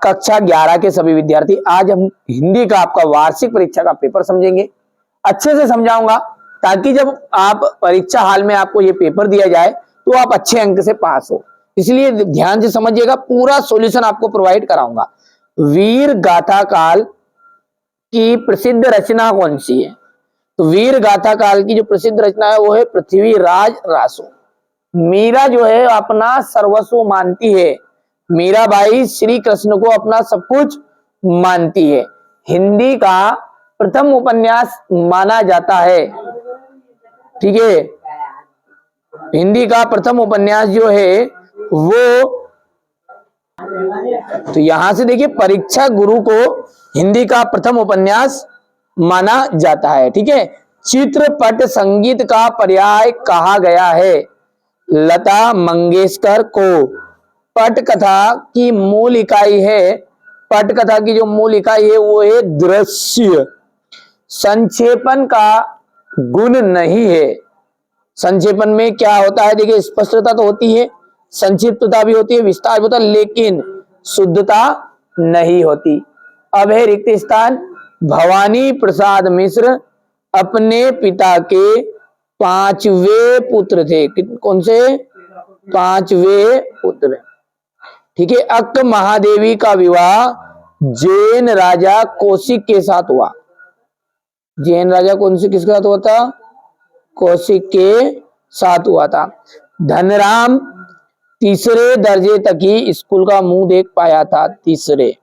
कक्षा 11 के सभी विद्यार्थी, आज हम हिंदी का आपका वार्षिक परीक्षा का पेपर समझेंगे। अच्छे से समझाऊंगा ताकि जब आप परीक्षा हाल में आपको ये पेपर दिया जाए तो आप अच्छे अंक से पास हो। इसलिए ध्यान से समझिएगा, पूरा सॉल्यूशन आपको प्रोवाइड कराऊंगा। वीर गाथा काल की प्रसिद्ध रचना कौन सी है? तो वीर गाथा काल की जो प्रसिद्ध रचना है वो है पृथ्वीराज रासो। मीरा जो है अपना सर्वस्व मानती है, मीराबाई श्री कृष्ण को अपना सब कुछ मानती है। हिंदी का प्रथम उपन्यास माना जाता है, ठीक है। हिंदी का प्रथम उपन्यास जो है वो, तो यहां से देखिए परीक्षा गुरु को हिंदी का प्रथम उपन्यास माना जाता है, ठीक है। चित्रपट संगीत का पर्याय कहा गया है लता मंगेशकर को। पटकथा की मूल इकाई है, पटकथा की जो मूल इकाई है वो है दृश्य। संक्षेपण का गुण नहीं है। संक्षेपण में क्या होता है? देखिए स्पष्टता तो होती है, संक्षिप्तता भी होती है, विस्तार भी होता है, लेकिन शुद्धता नहीं होती। अब है रिक्त स्थान। भवानी प्रसाद मिश्र अपने पिता के 5वें पुत्र थे। कौन से? 5वें पुत्र, ठीक है। अक्क महादेवी का विवाह जैन राजा कौशिक के साथ हुआ। जैन राजा कौन से किसके साथ हुआ था? कौशिक के साथ हुआ था। धनराम तीसरे दर्जे तक ही स्कूल का मुंह देख पाया था, तीसरे।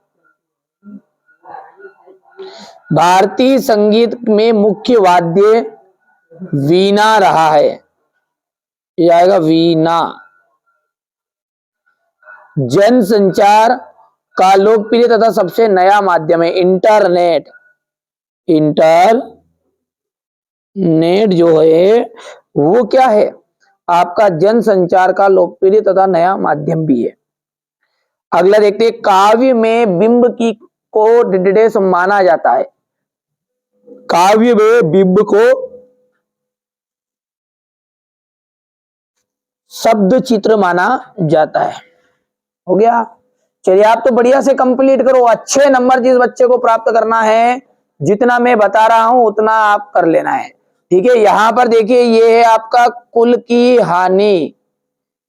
भारतीय संगीत में मुख्य वाद्य वीणा रहा है, ये आएगा वीणा। जन संचार का लोकप्रिय तथा सबसे नया माध्यम है इंटरनेट। इंटरनेट जो है वो क्या है? आपका जन संचार का लोकप्रिय तथा नया माध्यम भी है। अगला देखते हैं, काव्य में बिंब की को डिडेस माना जाता है। काव्य में बिंब को शब्द चित्र माना जाता है। हो गया? चलिए आप तो बढ़िया से कंप्लीट करो। अच्छे नंबर जिस बच्चे को प्राप्त करना है, जितना मैं बता रहा हूं उतना आप कर लेना है, ठीक है। यहां पर देखिए ये है आपका कुल की हानि।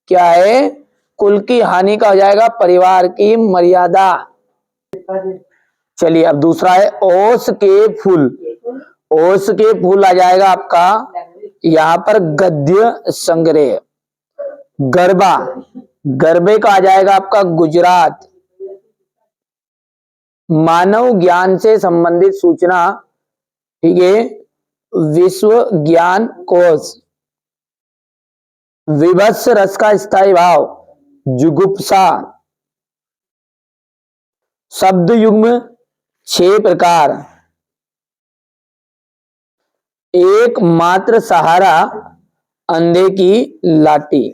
क्या है? कुल की हानि का हो जाएगा परिवार की मर्यादा। चलिए अब दूसरा है ओस के फूल। ओस के फूल आ जाएगा आपका यहां पर गद्य संग्रह। गरबा, गरबे का आ जाएगा आपका गुजरात। मानव ज्ञान से संबंधित सूचना, ठीक है, विश्व ज्ञान कोश। विभत्स रस का स्थायी भाव जुगुप्सा। शब्द युग्म 6 प्रकार। एकमात्र सहारा अंधे की लाठी।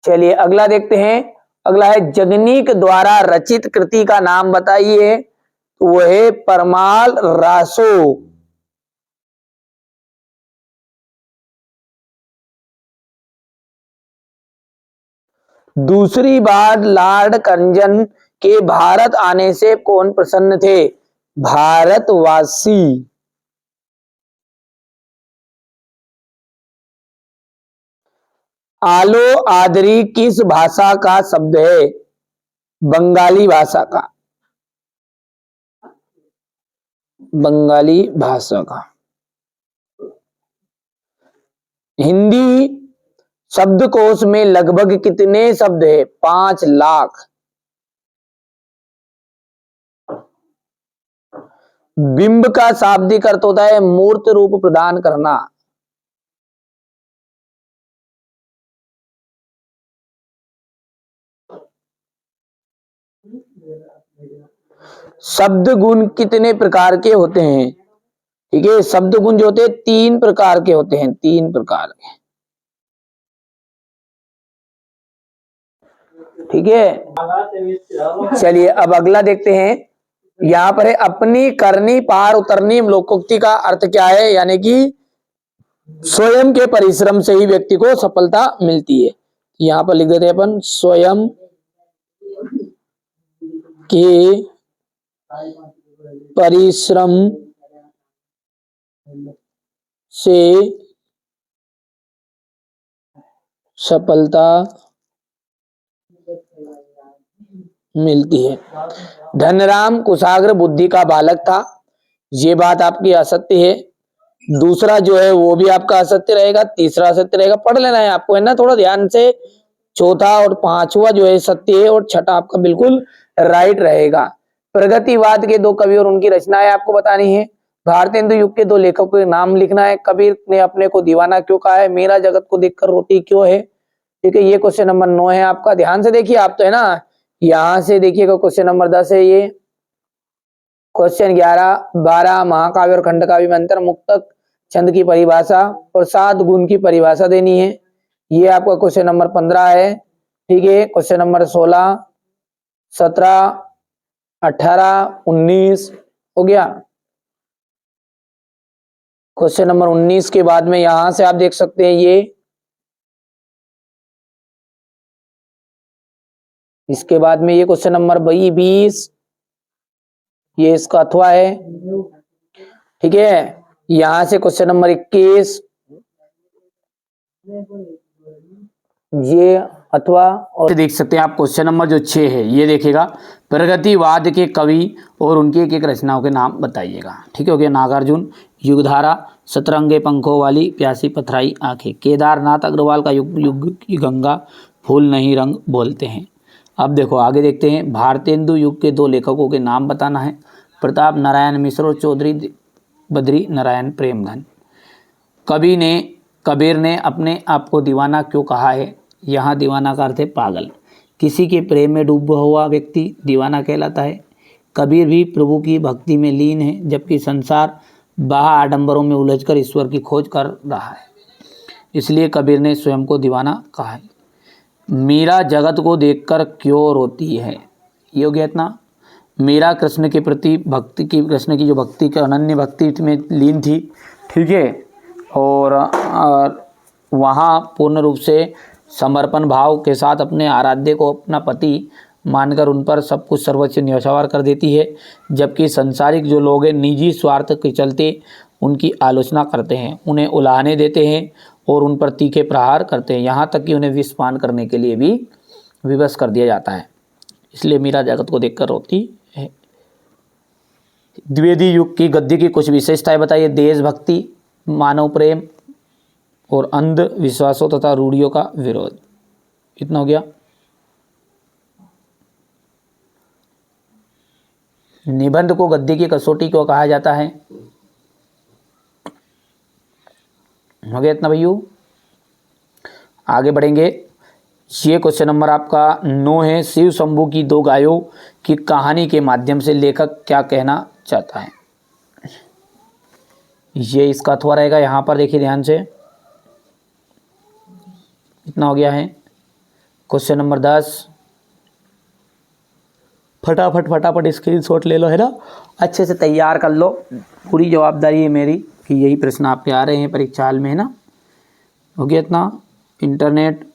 चलिए अगला देखते हैं। अगला है जगनीक द्वारा रचित कृति का नाम बताइए। तो वो है परमाल रासो। दूसरी बार लॉर्ड करजन के भारत आने से कौन प्रसन्न थे? भारतवासी। आलो आदरी किस भाषा का शब्द है? बंगाली भाषा का। बंगाली भाषा का। हिंदी शब्दकोश में लगभग कितने शब्द है? 5 लाख। बिंब का शाब्दिक अर्थ होता है मूर्त रूप प्रदान करना। शब्द गुण कितने प्रकार के होते हैं? ठीक है, शब्द गुण जो होते हैं 3 प्रकार के होते हैं, 3 प्रकार के, ठीक है। चलिए अब अगला देखते हैं। यहां पर है अपनी करनी पार उतरनी लोकोक्ति का अर्थ क्या है? यानी कि स्वयं के परिश्रम से ही व्यक्ति को सफलता मिलती है। यहां पर लिख देते हैं अपन स्वयं के परिश्रम से सफलता मिलती है। धनराम कुशाग्र बुद्धि का बालक था, ये बात आपकी असत्य है। दूसरा जो है वो भी आपका असत्य रहेगा, तीसरा असत्य रहेगा। पढ़ लेना है आपको, है ना, थोड़ा ध्यान से। चौथा और पांचवा जो है सत्य है और छठा आपका बिल्कुल राइट रहेगा। प्रगतिवाद के दो कवि और उनकी रचनाएं आपको बतानी है। भारतेंदु युग के दो लेखकों के नाम लिखना है। कबीर ने अपने को दीवाना क्यों कहा है? मेरा जगत को देखकर रोती क्यों है? ठीक है, ये क्वेश्चन नंबर 9 है आपका। ध्यान से देखिए आप, तो है ना, यहां से देखिएगा क्वेश्चन नंबर 10 है ये। क्वेश्चन 11, 12 महाकाव्य और खंडकाव्य में अंतर, मुक्तक छंद की परिभाषा और 7 गुण की परिभाषा देनी है। ये आपका क्वेश्चन नंबर 15 है। ठीक है, क्वेश्चन नंबर 16, 17, 18, 19 हो गया। क्वेश्चन नंबर 19 के बाद में यहां से आप देख सकते हैं ये, इसके बाद में ये क्वेश्चन नंबर 20, ये इसका अथवा है। ठीक है, यहां से क्वेश्चन नंबर 21, ये अथवा। और देख सकते हैं आप क्वेश्चन नंबर जो 6 है, ये देखिएगा, प्रगतिवाद के कवि और उनकी एक एक रचनाओं के नाम बताइएगा। ठीक है, हो गया। नागार्जुन, युगधारा, सतरंगे पंखों वाली, प्यासी पथराई आंखें, केदारनाथ अग्रवाल का युग युग की गंगा, फूल नहीं रंग बोलते हैं। अब देखो आगे देखते हैं। भारतेंदु युग के दो लेखकों के नाम बताना है। प्रताप नारायण मिश्र और चौधरी बद्री नारायण प्रेमधन। कबीर ने अपने आप को दीवाना क्यों कहा है? यहाँ दीवाना का अर्थ है पागल। किसी के प्रेम में डूबा हुआ व्यक्ति दीवाना कहलाता है। कबीर भी प्रभु की भक्ति में लीन है, जबकि संसार बाह्य आडंबरों में उलझकर ईश्वर की खोज कर रहा है, इसलिए कबीर ने स्वयं को दीवाना कहा है। मीरा जगत को देखकर क्यों रोती है? ये हो गया इतना। मीरा कृष्ण के प्रति भक्ति की, कृष्ण की जो भक्ति के अनन्य भक्ति में लीन थी। ठीक है, और वहाँ पूर्ण रूप से समर्पण भाव के साथ अपने आराध्य को अपना पति मानकर उन पर सब कुछ सर्वोच्च न्यौछावर कर देती है, जबकि संसारिक जो लोग हैं निजी स्वार्थ के चलते उनकी आलोचना करते हैं, उन्हें उलाहने देते हैं और उन पर तीखे प्रहार करते हैं, यहाँ तक कि उन्हें विष पान करने के लिए भी विवश कर दिया जाता है। इसलिए मीरा जगत को देखकर रोती है। द्विवेदी युग की गद्य की कुछ विशेषताएं बताइए। देशभक्ति, मानव प्रेम और अंधविश्वासों तथा रूढ़ियों का विरोध। इतना हो गया। निबंध को गद्य की कसौटी क्यों कहा जाता है? हो गया इतना भैया। आगे बढ़ेंगे। ये क्वेश्चन नंबर आपका 9 है। शिव शंभू की दो गायों की कहानी के माध्यम से लेखक क्या कहना चाहता है? ये इसका अथवा रहेगा। यहाँ पर देखिए ध्यान से, इतना हो गया है। क्वेश्चन नंबर 10, फटाफट स्क्रीनशॉट ले लो, है ना, अच्छे से तैयार कर लो। पूरी जवाबदारी है मेरी कि यही प्रश्न आपके आ रहे हैं परीक्षा हाल में, है ना। हो गया इतना। इंटरनेट,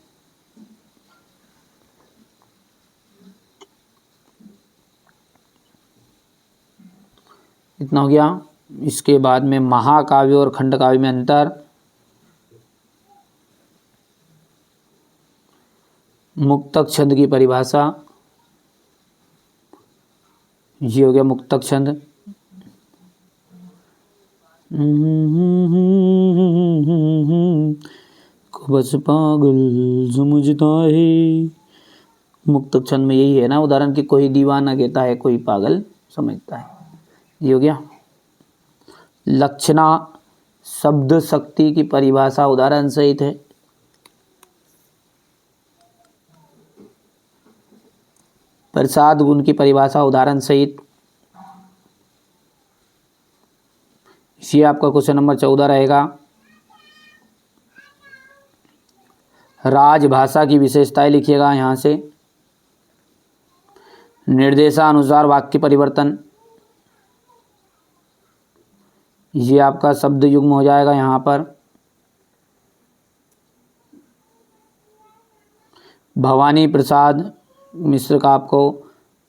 इतना हो गया। इसके बाद में महाकाव्य और खंडकाव्य में अंतर, मुक्तक छंद की परिभाषा, ये हो गया मुक्तक छंद। बस पागल समझता है, मुक्तक छंद में यही है ना उदाहरण कि कोई दीवाना कहता है, कोई पागल समझता है। ये हो गया। लक्षणा शब्द शक्ति की परिभाषा उदाहरण सहित है। प्रसाद गुण की परिभाषा उदाहरण सहित। ये आपका क्वेश्चन नंबर 14 रहेगा। राजभाषा की विशेषताएं लिखिएगा यहाँ से। निर्देशानुसार वाक्य परिवर्तन, ये आपका शब्द युग्म हो जाएगा यहाँ पर। भवानी प्रसाद मिश्र का आपको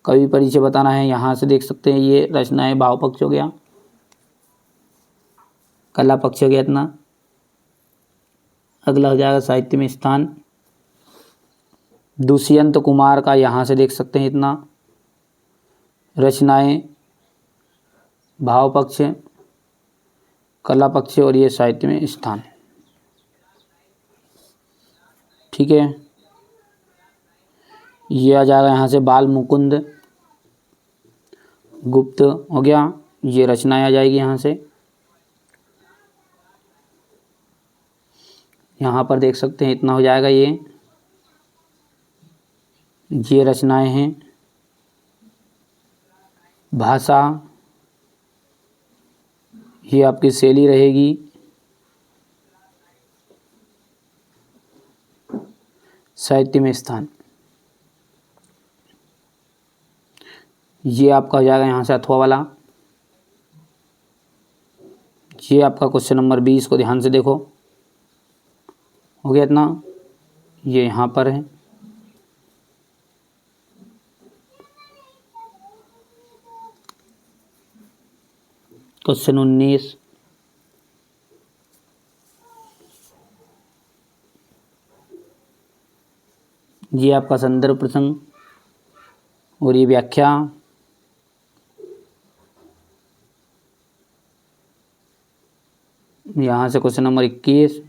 कवि परिचय बताना है, यहाँ से देख सकते हैं। ये रचनाएं भाव पक्ष हो गया, कला पक्ष हो गया इतना। अगला हो जाएगा साहित्य में स्थान। दुष्यंत कुमार का यहाँ से देख सकते हैं इतना, रचनाएं भाव पक्ष, कला पक्ष और ये साहित्य में स्थान। ठीक है, ये आ जाएगा यहाँ से बाल मुकुंद गुप्त हो गया, ये रचनाएं आ जाएगी यहाँ से। यहाँ पर देख सकते हैं इतना हो जाएगा। ये रचनाएं हैं। भाषा, ये आपकी शैली रहेगी। साहित्य में स्थान, ये आपका हो जाएगा यहाँ से अथवा वाला। ये आपका क्वेश्चन नंबर 20 को ध्यान से देखो, हो गया इतना। ये यहाँ पर है। क्वेश्चन 19, ये आपका संदर्भ प्रसंग और ये व्याख्या। यहाँ से क्वेश्चन नंबर 21,